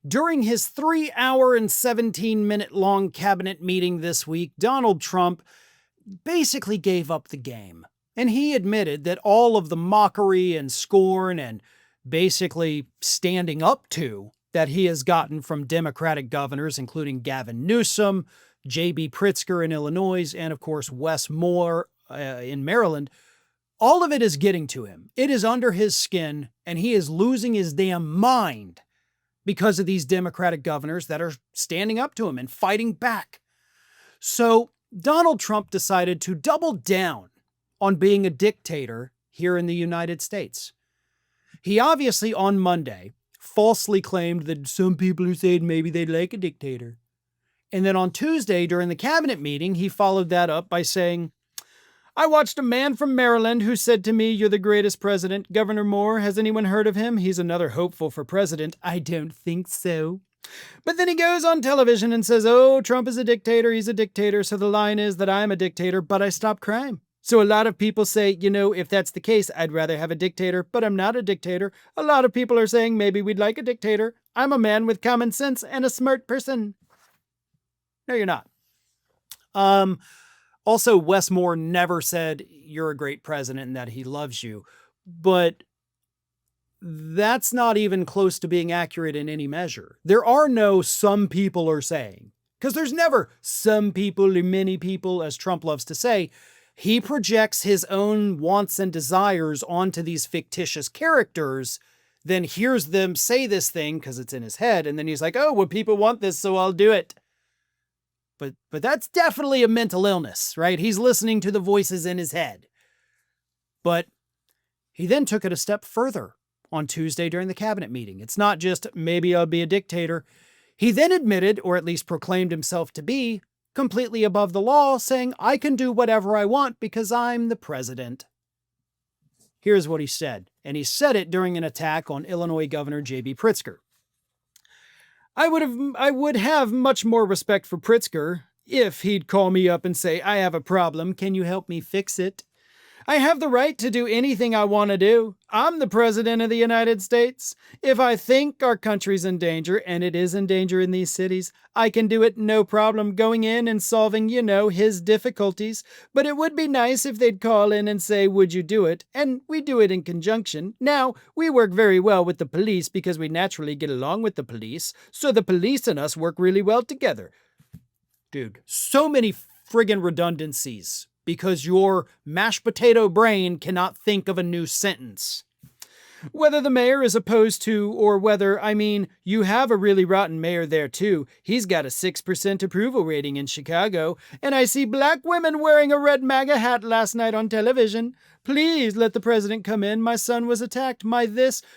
During his 3-hour and 17-minute long cabinet meeting this week, Donald Trump basically gave up the game. And he admitted that all of the mockery and scorn and basically standing up to that he has gotten from Democratic governors, including Gavin Newsom, J.B. Pritzker in Illinois, and of course Wes Moore in Maryland, all of it is getting to him. It is under his skin, and he is losing his damn mind because of these Democratic governors that are standing up to him and fighting back. So Donald Trump decided to double down on being a dictator here in the United States. He obviously on Monday falsely claimed that some people are saying maybe they'd like a dictator. And then on Tuesday during the cabinet meeting, he followed that up by saying, I watched a man from Maryland who said to me, you're the greatest president. Governor Moore, has anyone heard of him? He's another hopeful for president. I don't think so. But then he goes on television and says, oh, Trump is a dictator. He's a dictator. So the line is that I'm a dictator, but I stop crime. So a lot of people say, if that's the case, I'd rather have a dictator, but I'm not a dictator. A lot of people are saying maybe we'd like a dictator. I'm a man with common sense and a smart person. No, you're not. Also, Wes Moore never said you're a great president and that he loves you, but that's not even close to being accurate in any measure. There are no some people are saying, because there's never some people or many people, as Trump loves to say. He projects his own wants and desires onto these fictitious characters, then hears them say this thing because it's in his head, and then he's like, oh, well, people want this, so I'll do it. But that's definitely a mental illness, right? He's listening to the voices in his head. But he then took it a step further on Tuesday during the cabinet meeting. It's not just maybe I'll be a dictator. He then admitted, or at least proclaimed himself to be, completely above the law, saying, I can do whatever I want because I'm the president. Here's what he said, and he said it during an attack on Illinois Governor J.B. Pritzker. I would have much more respect for Pritzker if he'd call me up and say, I have a problem, can you help me fix it? I have the right to do anything I want to do. I'm the president of the United States. If I think our country's in danger, and it is in danger in these cities, I can do it no problem going in and solving, his difficulties. But it would be nice if they'd call in and say, would you do it? And we do it in conjunction. Now, we work very well with the police because we naturally get along with the police. So the police and us work really well together. Dude, so many friggin' redundancies. Because your mashed potato brain cannot think of a new sentence. Whether the mayor is opposed to, or whether, you have a really rotten mayor there too. He's got a 6% approval rating in Chicago, and I see black women wearing a red MAGA hat last night on television. Please let the president come in. My son was attacked.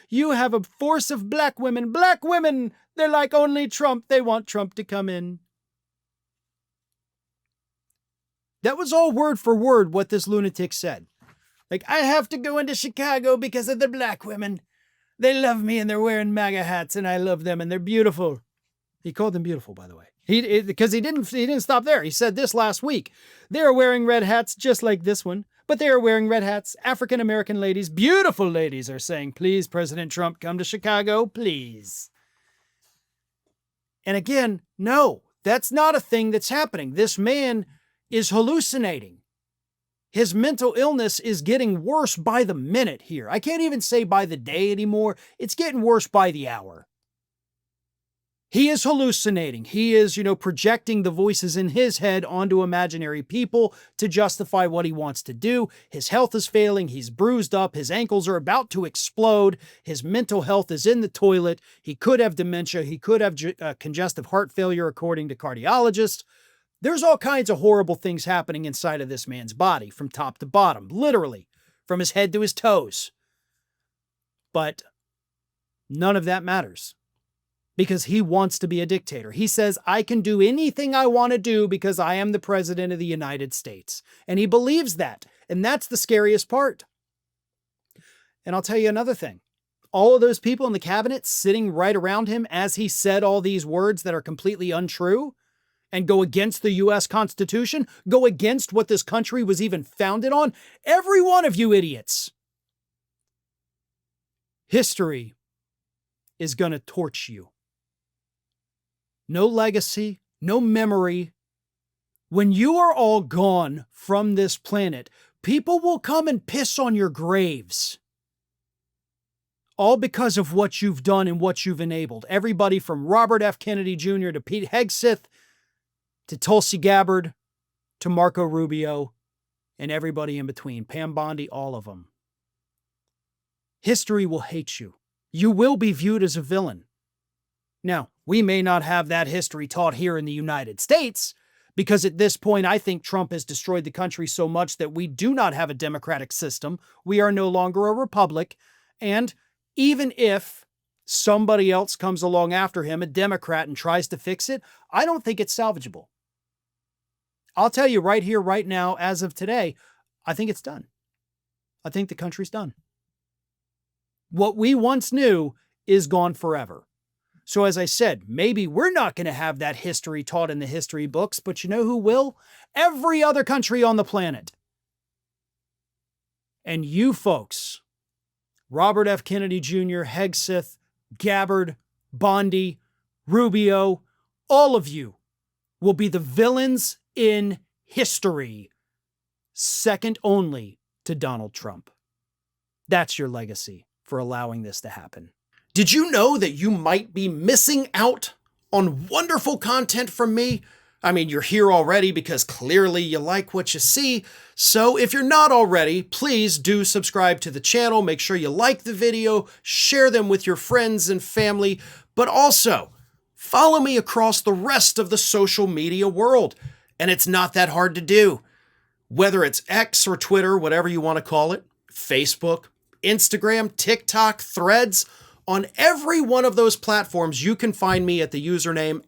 You have a force of black women. Black women! They're like only Trump. They want Trump to come in. That was all word for word what this lunatic said. Like, I have to go into Chicago because of the black women. They love me and they're wearing MAGA hats and I love them and they're beautiful. He called them beautiful, by the way. Because he didn't stop there. He said this last week. They are wearing red hats just like this one, but they are wearing red hats. African-American ladies, beautiful ladies, are saying, please, President Trump, come to Chicago, please. And again, no, that's not a thing that's happening. This man is hallucinating. His mental illness is getting worse by the minute here. I can't even say by the day anymore. It's getting worse by the hour. He is hallucinating. He is, projecting the voices in his head onto imaginary people to justify what he wants to do. His health is failing. He's bruised up. His ankles are about to explode. His mental health is in the toilet. He could have dementia. He could have congestive heart failure, according to cardiologists. There's all kinds of horrible things happening inside of this man's body from top to bottom, literally, from his head to his toes. But none of that matters because he wants to be a dictator. He says, I can do anything I want to do because I am the president of the United States. And he believes that. And that's the scariest part. And I'll tell you another thing. All of those people in the cabinet sitting right around him as he said all these words that are completely untrue, and go against the U.S. Constitution, go against what this country was even founded on. Every one of you idiots. History is going to torch you. no legacy, no memory. When you are all gone from this planet, people will come and piss on your graves. All because of what you've done and what you've enabled. Everybody from Robert F. Kennedy Jr. to Pete Hegseth to Tulsi Gabbard to Marco Rubio and everybody in between. Pam Bondi, all of them. History will hate you. You will be viewed as a villain. Now, we may not have that history taught here in the United States, because at this point, I think Trump has destroyed the country so much that we do not have a democratic system. We are no longer a republic. And even if somebody else comes along after him, a Democrat, and tries to fix it, I don't think it's salvageable. I'll tell you right here, right now, as of today, I think it's done. I think the country's done. What we once knew is gone forever. So as I said, maybe we're not going to have that history taught in the history books, but you know who will? Every other country on the planet. And you folks, Robert F. Kennedy Jr., Hegseth, Gabbard, Bondi, Rubio, all of you will be the villains in history, second only to Donald Trump. That's your legacy for allowing this to happen. Did you know that you might be missing out on wonderful content from me? I mean, you're here already because clearly you like what you see. So if you're not already, please do subscribe to the channel. Make sure you like the video, share them with your friends and family, but also follow me across the rest of the social media world. And it's not that hard to do. Whether it's X or Twitter, whatever you want to call it, Facebook, Instagram, TikTok, Threads, on every one of those platforms, you can find me at the username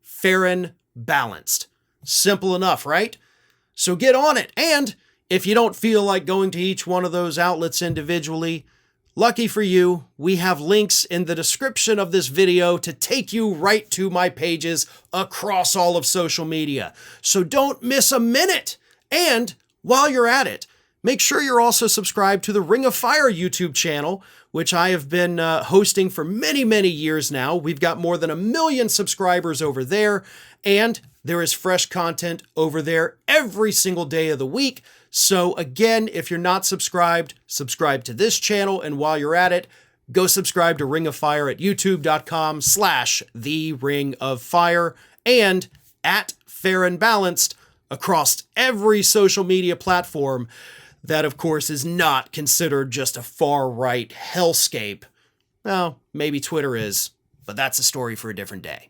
@FarronBalanced. Simple enough, right? So get on it. And if you don't feel like going to each one of those outlets individually, lucky for you, we have links in the description of this video to take you right to my pages across all of social media. So don't miss a minute. And while you're at it, make sure you're also subscribed to the Ring of Fire YouTube channel, which I have been hosting for many, many years now. We've got more than 1 million subscribers over there, and there is fresh content over there every single day of the week. So again, if you're not subscribed, subscribe to this channel, and while you're at it, go subscribe to Ring of Fire at youtube.com/The Ring of Fire and @FarronBalanced across every social media platform. That, of course, is not considered just a far-right hellscape. Well, maybe Twitter is, but that's a story for a different day.